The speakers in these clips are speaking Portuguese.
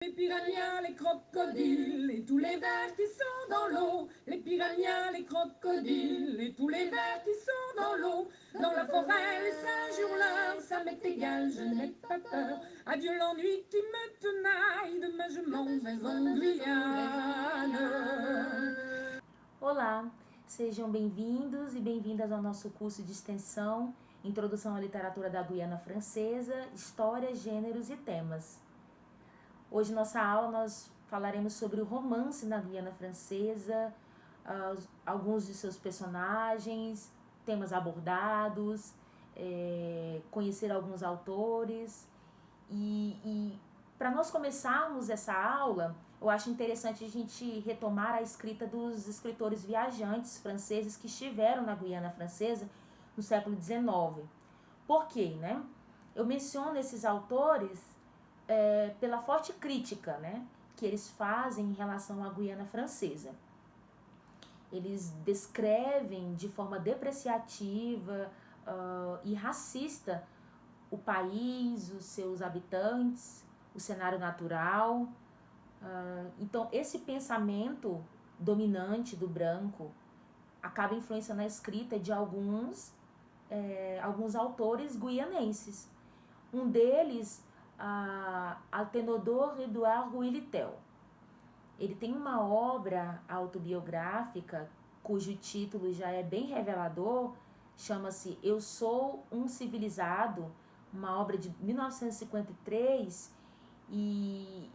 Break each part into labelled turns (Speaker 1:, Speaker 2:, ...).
Speaker 1: Les piranhas, les crocodiles et tous les vers qui sont dans l'eau. Les piranhas, les crocodiles et tous les vers qui sont dans l'eau. Dans la forêt, les singes hurleurs, ça m'est égal, je n'ai pas peur. Adieu l'ennui qui me tenaille, demain je m'en vais en Guyane.
Speaker 2: Olá, sejam bem-vindos e bem-vindas ao nosso curso de extensão Introdução à Literatura da Guiana Francesa, História, Gêneros e Temas. Hoje, nossa aula, nós falaremos sobre o romance na Guiana Francesa, alguns de seus personagens, temas abordados, conhecer alguns autores. E para nós começarmos essa aula, eu acho interessante a gente retomar a escrita dos escritores viajantes franceses que estiveram na Guiana Francesa no século XIX. Por quê, né? Eu menciono esses autores pela forte crítica, né, que eles fazem em relação à Guiana Francesa. Eles descrevem de forma depreciativa e racista o país, os seus habitantes, o cenário natural. Então, esse pensamento dominante do branco acaba influenciando a escrita de alguns autores guianenses. Um deles, Altenodor Edouard Guilitel. Ele tem uma obra autobiográfica cujo título já é bem revelador, chama-se Eu Sou um Civilizado, uma obra de 1953, e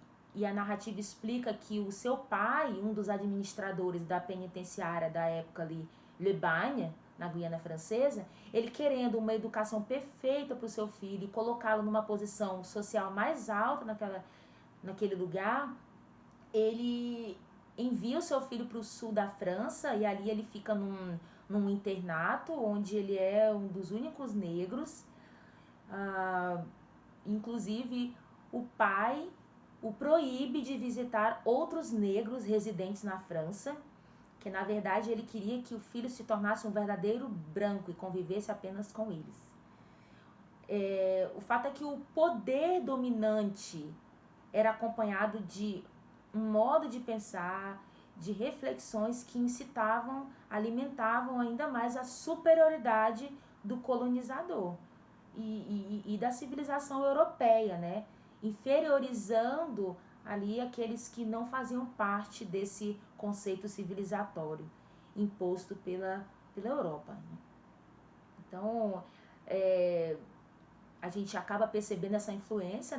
Speaker 2: a narrativa explica que o seu pai, um dos administradores da penitenciária da época ali, Le Bagne, na Guiana Francesa, ele querendo uma educação perfeita para o seu filho e colocá-lo numa posição social mais alta naquele lugar, ele envia o seu filho para o sul da França e ali ele fica num internato onde ele é um dos únicos negros. Inclusive, o pai o proíbe de visitar outros negros residentes na França, que na verdade ele queria que o filho se tornasse um verdadeiro branco e convivesse apenas com eles. O fato é que o poder dominante era acompanhado de um modo de pensar, de reflexões que alimentavam ainda mais a superioridade do colonizador e da civilização europeia, né? Inferiorizando ali aqueles que não faziam parte desse conceito civilizatório imposto pela Europa. Né? Então, a gente acaba percebendo essa influência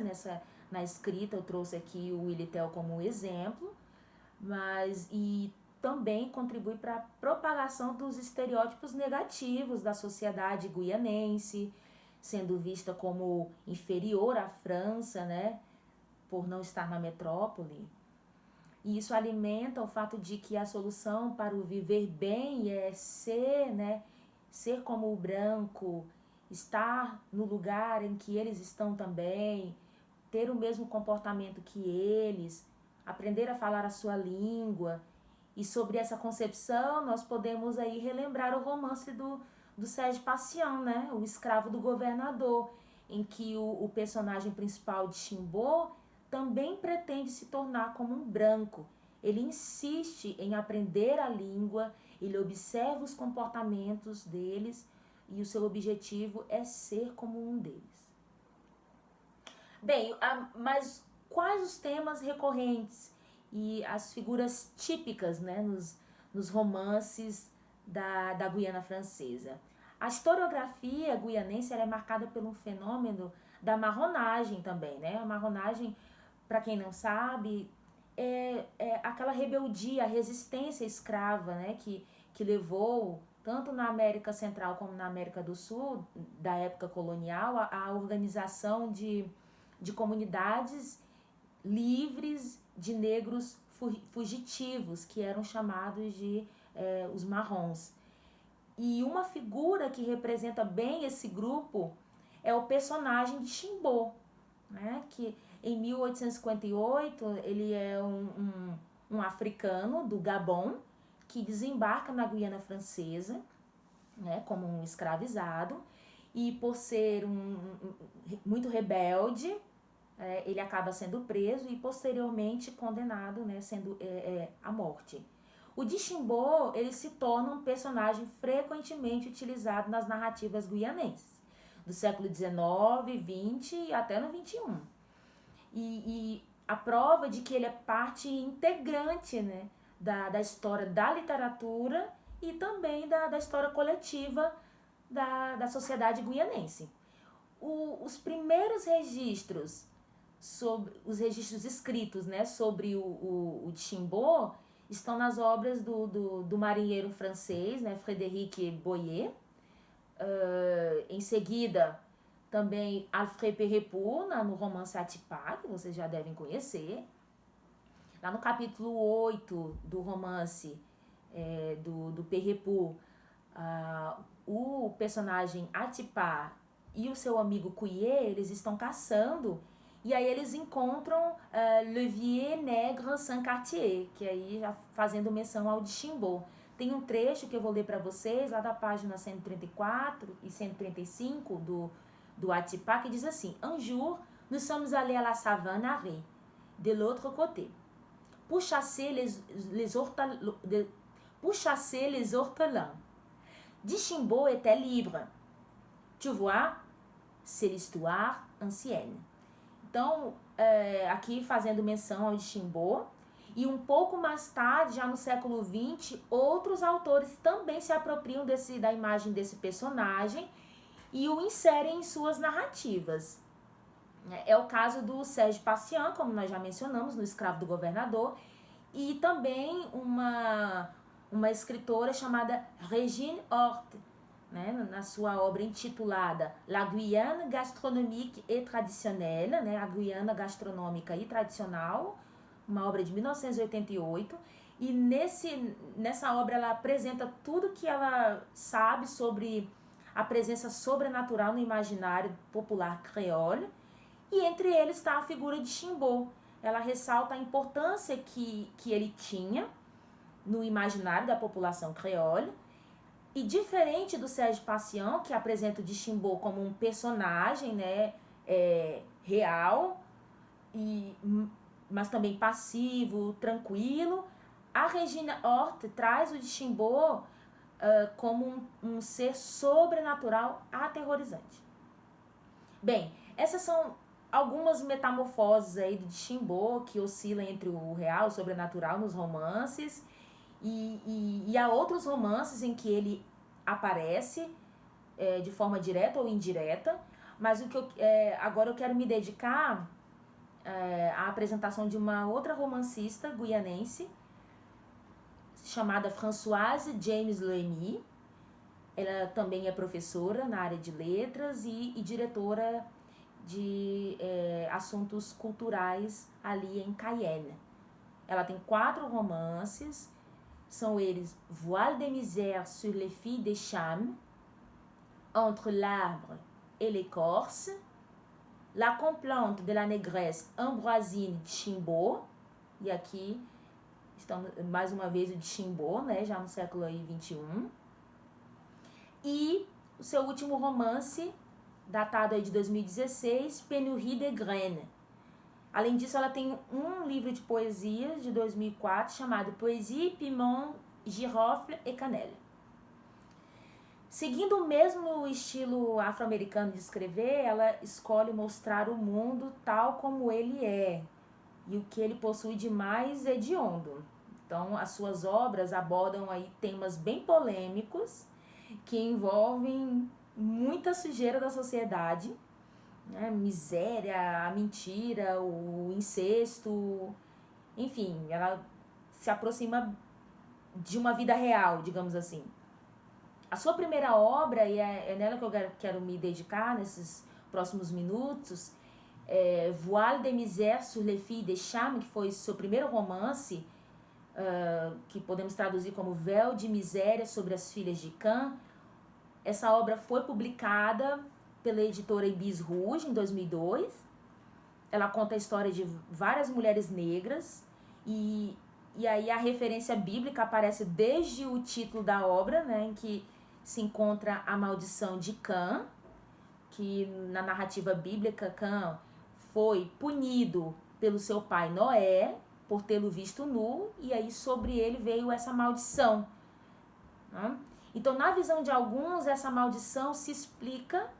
Speaker 2: na escrita. Eu trouxe aqui o Guilitel como um exemplo, e também contribui para a propagação dos estereótipos negativos da sociedade guianense, sendo vista como inferior à França, né, por não estar na metrópole. E isso alimenta o fato de que a solução para o viver bem é ser como o branco, estar no lugar em que eles estão também, ter o mesmo comportamento que eles, aprender a falar a sua língua. E sobre essa concepção, nós podemos aí relembrar o romance do Serge Patient, né? O Escravo do Governador, em que o personagem principal de Chimbaud também pretende se tornar como um branco. Ele insiste em aprender a língua, ele observa os comportamentos deles e o seu objetivo é ser como um deles. Bem, mas quais os temas recorrentes e as figuras típicas, né, nos romances da Guiana Francesa? A historiografia guianense é marcada pelo fenômeno da marronagem também, né? A marronagem, para quem não sabe, é aquela rebeldia, a resistência escrava, né? Que levou, tanto na América Central como na América do Sul, da época colonial, a organização de comunidades livres de negros fugitivos, que eram chamados de os marrons. E uma figura que representa bem esse grupo é o personagem de Chimbaud, né? Que em 1858 ele é um africano do Gabon que desembarca na Guiana Francesa, né, como um escravizado, e por ser muito rebelde, ele acaba sendo preso e posteriormente condenado, né, sendo à morte. O Dishimbo, ele se torna um personagem frequentemente utilizado nas narrativas guianenses, do século XIX, XX e até no XXI. E a prova de que ele é parte integrante, né, da história da literatura e também da história coletiva da sociedade guianense. Os primeiros registros, sobre os registros escritos, né, sobre o Dishimbo, estão nas obras do marinheiro francês, né, Frédéric Boyer. Em seguida, também Alfred Pérepour, no romance Atipa, que vocês já devem conhecer. Lá no capítulo 8 do romance do Pérepour, o personagem Atipa e o seu amigo Couillet, eles estão caçando, e aí eles encontram Le Vieux Nègre Sans Quartier, que aí já fazendo menção ao Dishimbo. Tem um trecho que eu vou ler para vocês, lá da página 134 e 135 do Atipa, que diz assim: Un jour, nous sommes allés à la savane à Ré, de l'autre côté, pour chasser les ortolans. Dishimbo était libre. Tu vois, c'est l'histoire ancienne. Então, aqui fazendo menção ao Dishimbo. E um pouco mais tarde, já no século XX, outros autores também se apropriam da imagem desse personagem e o inserem em suas narrativas. É o caso do Serge Pacian, como nós já mencionamos, no Escravo do Governador, e também uma escritora chamada Régine Hort, né, na sua obra intitulada La Guyane gastronomique et traditionnelle, né, a Guiana gastronômica e tradicional, uma obra de 1988, e nessa obra ela apresenta tudo que ela sabe sobre a presença sobrenatural no imaginário popular creole, e entre eles está a figura de Dishimbo. Ela ressalta a importância que ele tinha no imaginário da população creole, e diferente do Serge Pacian, que apresenta o Dishimbo como um personagem, né, real, mas também passivo, tranquilo, a Regina Hort traz o Dishimbo como um ser sobrenatural aterrorizante. Bem, essas são algumas metamorfoses aí do Dishimbo que oscilam entre o real e o sobrenatural nos romances, e há outros romances em que ele aparece de forma direta ou indireta, mas agora eu quero me dedicar à apresentação de uma outra romancista guianense chamada Françoise James Loemy. Ela também é professora na área de letras e diretora de assuntos culturais ali em Cayenne. Ela tem 4 romances, são eles Voile de misère sur les filles des Cham, Entre l'arbre et l'écorce, La complainte de la négresse Ambroisine Dishimbo, e aqui estamos mais uma vez o Dishimbo, né, já no século XXI, e o seu último romance, datado aí de 2016, Pénurie de Graines. Além disso, ela tem um livro de poesias de 2004 chamado Poésie, Piment, Girofle et Cannelle. Seguindo o mesmo estilo afro-americano de escrever, ela escolhe mostrar o mundo tal como ele é e o que ele possui de mais hediondo. Então, as suas obras abordam aí temas bem polêmicos que envolvem muita sujeira da sociedade, né? Miséria, a mentira, o incesto, enfim, ela se aproxima de uma vida real, digamos assim. A sua primeira obra, e é nela que eu quero me dedicar nesses próximos minutos, Voile de misère sur les filles des Cham, que foi seu primeiro romance, que podemos traduzir como Véu de Miséria sobre as Filhas de Cã. Essa obra foi publicada pela editora Ibis Rouge em 2002. Ela conta a história de várias mulheres negras e aí a referência bíblica aparece desde o título da obra, né, em que se encontra a maldição de Cã, que na narrativa bíblica Cã foi punido pelo seu pai Noé por tê-lo visto nu, e aí sobre ele veio essa maldição, né? Então, na visão de alguns, essa maldição se explica,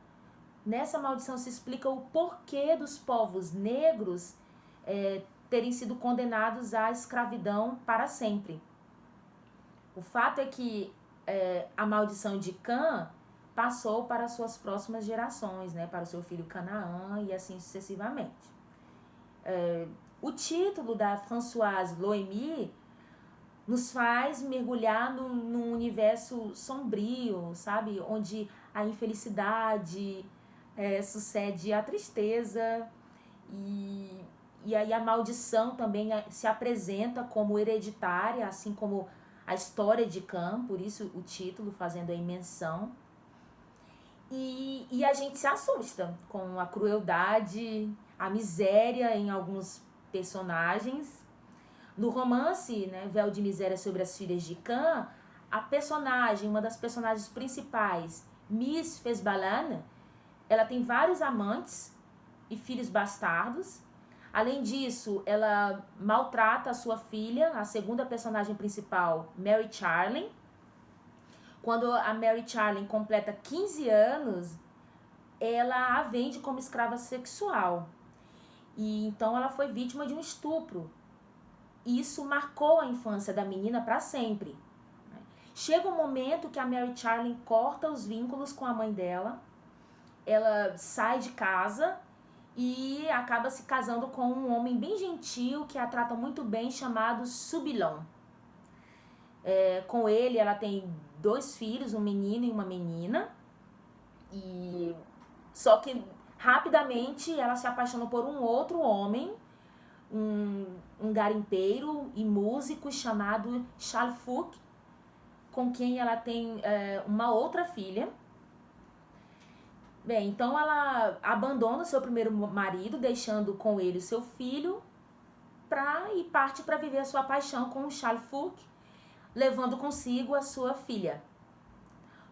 Speaker 2: nessa maldição se explica o porquê dos povos negros terem sido condenados à escravidão para sempre. O fato é que a maldição de Cã passou para as suas próximas gerações, né, para o seu filho Canaã e assim sucessivamente. O título da Françoise Loémy nos faz mergulhar num universo sombrio, sabe? Onde a infelicidade sucede à tristeza e aí a maldição também se apresenta como hereditária, assim como a história de Cã, por isso o título fazendo a menção. E a gente se assusta com a crueldade, a miséria em alguns personagens. No romance, né, Véu de Miséria sobre as Filhas de Cã, a personagem, uma das personagens principais, Miss Fesbalan, ela tem vários amantes e filhos bastardos. Além disso, ela maltrata a sua filha, a segunda personagem principal, Mary Charlene. Quando a Mary Charlene completa 15 anos, ela a vende como escrava sexual. E então ela foi vítima de um estupro. Isso marcou a infância da menina para sempre. Chega um momento que a Mary Charlene corta os vínculos com a mãe dela, ela sai de casa e acaba se casando com um homem bem gentil que a trata muito bem, chamado Subilon. Com ele ela tem 2 filhos, um menino e uma menina. Só que rapidamente ela se apaixona por um outro homem, um garimpeiro e músico chamado Charles Fouque, com quem ela tem uma outra filha. Bem, então ela abandona o seu primeiro marido, deixando com ele o seu filho, e parte para viver a sua paixão com o Charles Fouque, levando consigo a sua filha.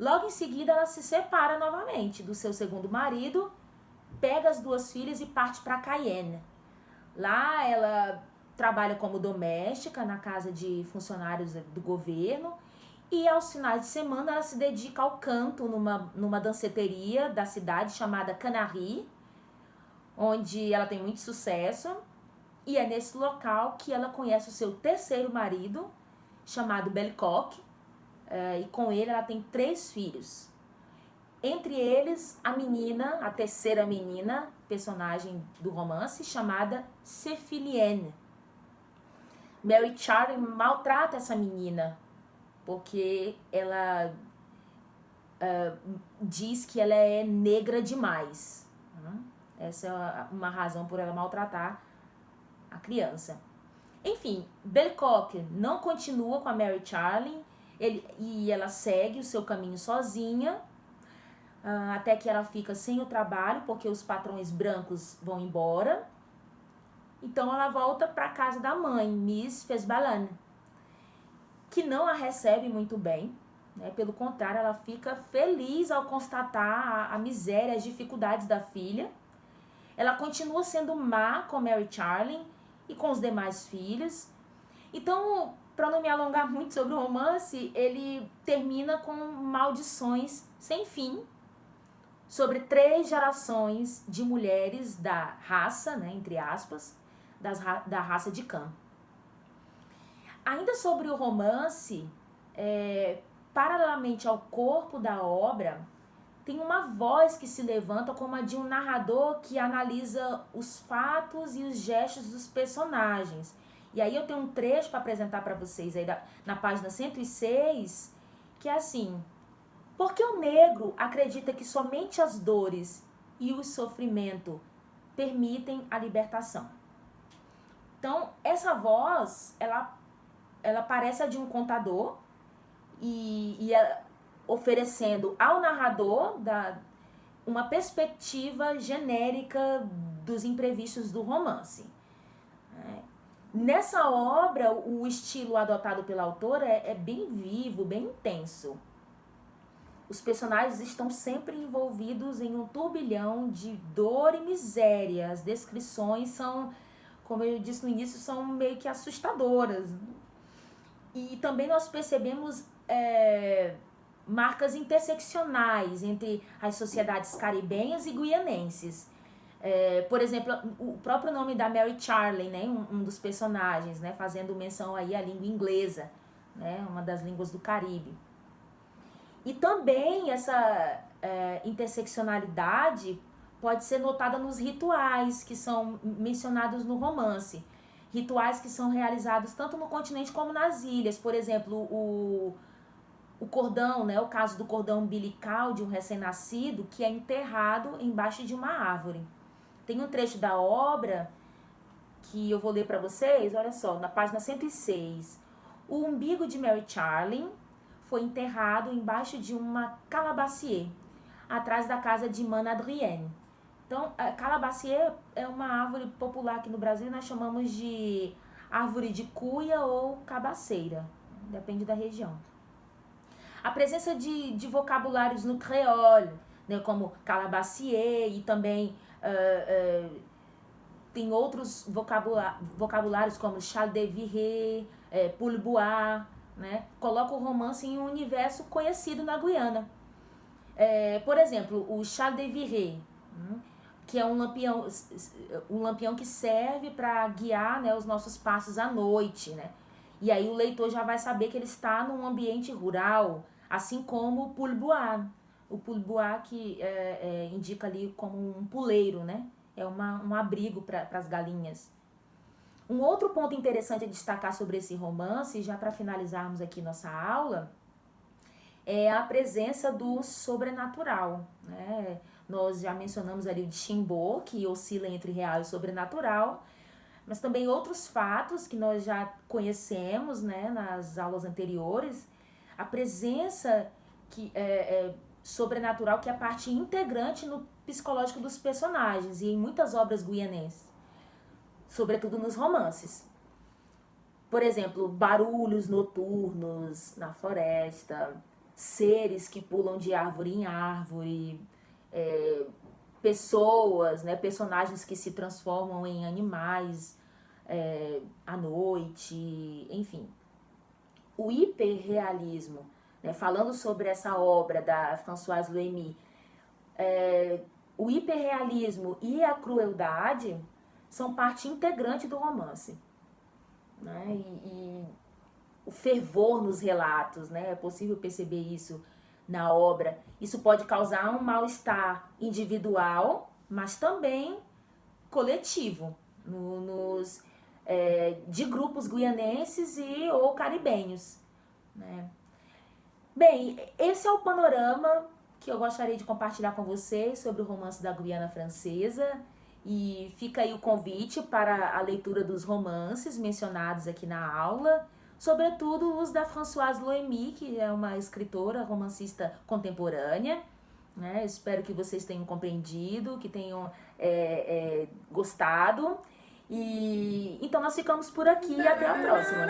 Speaker 2: Logo em seguida, ela se separa novamente do seu segundo marido, pega as 2 filhas e parte para Cayenne. Lá ela trabalha como doméstica na casa de funcionários do governo e aos finais de semana ela se dedica ao canto numa danceteria da cidade chamada Canaries, onde ela tem muito sucesso, e é nesse local que ela conhece o seu terceiro marido, chamado Bellecoq, e com ele ela tem 3 filhos. Entre eles, a terceira menina, personagem do romance, chamada Céphilienne. Mary Charlene maltrata essa menina, porque ela diz que ela é negra demais. Essa é uma razão por ela maltratar a criança. Enfim, Bellecoq não continua com a Mary Charlene, e ela segue o seu caminho sozinha, até que ela fica sem o trabalho, porque os patrões brancos vão embora. Então ela volta para a casa da mãe, Miss Fesbalan, que não a recebe muito bem, né? Pelo contrário, ela fica feliz ao constatar a miséria, as dificuldades da filha. Ela continua sendo má com Mary Charlene e com os demais filhos. Então, para não me alongar muito sobre o romance, ele termina com maldições sem fim sobre 3 gerações de mulheres da raça, né, entre aspas, da raça de Cã. Ainda sobre o romance, paralelamente ao corpo da obra, tem uma voz que se levanta como a de um narrador que analisa os fatos e os gestos dos personagens. E aí eu tenho um trecho para apresentar para vocês aí na página 106, que é assim: porque o negro acredita que somente as dores e o sofrimento permitem a libertação. Então, essa voz, ela parece a de um contador e oferecendo ao narrador uma perspectiva genérica dos imprevistos do romance. Nessa obra, o estilo adotado pela autora é bem vivo, bem intenso. os personagens estão sempre envolvidos em um turbilhão de dor e miséria. As descrições são, como eu disse no início, são meio que assustadoras. E também nós percebemos marcas interseccionais entre as sociedades caribenhas e guianenses. Por exemplo, o próprio nome da Mary Charley, né, um dos personagens, né, fazendo menção aí à língua inglesa, né, uma das línguas do Caribe. E também essa interseccionalidade pode ser notada nos rituais que são mencionados no romance. Rituais que são realizados tanto no continente como nas ilhas. Por exemplo, o cordão, né, o caso do cordão umbilical de um recém-nascido que é enterrado embaixo de uma árvore. Tem um trecho da obra que eu vou ler para vocês, olha só, na página 106. O umbigo de Mary Charley foi enterrado embaixo de uma calabacier, atrás da casa de Mane Adrienne. Então, a calabacier é uma árvore popular aqui no Brasil, nós chamamos de árvore de cuia ou cabaceira, depende da região. A presença de vocabulários no creole, né, como calabacier, e também tem outros vocabulários como chal de viré, poulbois, né, coloca o romance em um universo conhecido na Guiana. Por exemplo, o chal de viré, que é um lampião que serve para guiar, né, os nossos passos à noite, né? E aí o leitor já vai saber que ele está num ambiente rural, assim como o poulbois. O poulbois que indica ali como um puleiro, né? É um abrigo para as galinhas. Um outro ponto interessante a destacar sobre esse romance, já para finalizarmos aqui nossa aula, é a presença do sobrenatural, né? Nós já mencionamos ali o de Chimbo, que oscila entre real e sobrenatural, mas também outros fatos que nós já conhecemos, né, nas aulas anteriores, a presença sobrenatural que é parte integrante no psicológico dos personagens e em muitas obras guianenses, sobretudo nos romances. Por exemplo, barulhos noturnos na floresta, seres que pulam de árvore em árvore, pessoas, né, personagens que se transformam em animais à noite, enfim. O hiperrealismo, né, falando sobre essa obra da Françoise Loémy, o hiperrealismo e a crueldade são parte integrante do romance, né, e o fervor nos relatos, né, é possível perceber isso na obra. Isso pode causar um mal-estar individual, mas também coletivo, de grupos guianenses ou caribenhos, né? Bem, esse é o panorama que eu gostaria de compartilhar com vocês sobre o romance da Guiana Francesa. E fica aí o convite para a leitura dos romances mencionados aqui na aula, sobretudo os da Françoise Loémy, que é uma escritora, romancista contemporânea, né? Espero que vocês tenham compreendido, que tenham gostado. E então nós ficamos por aqui e até a próxima.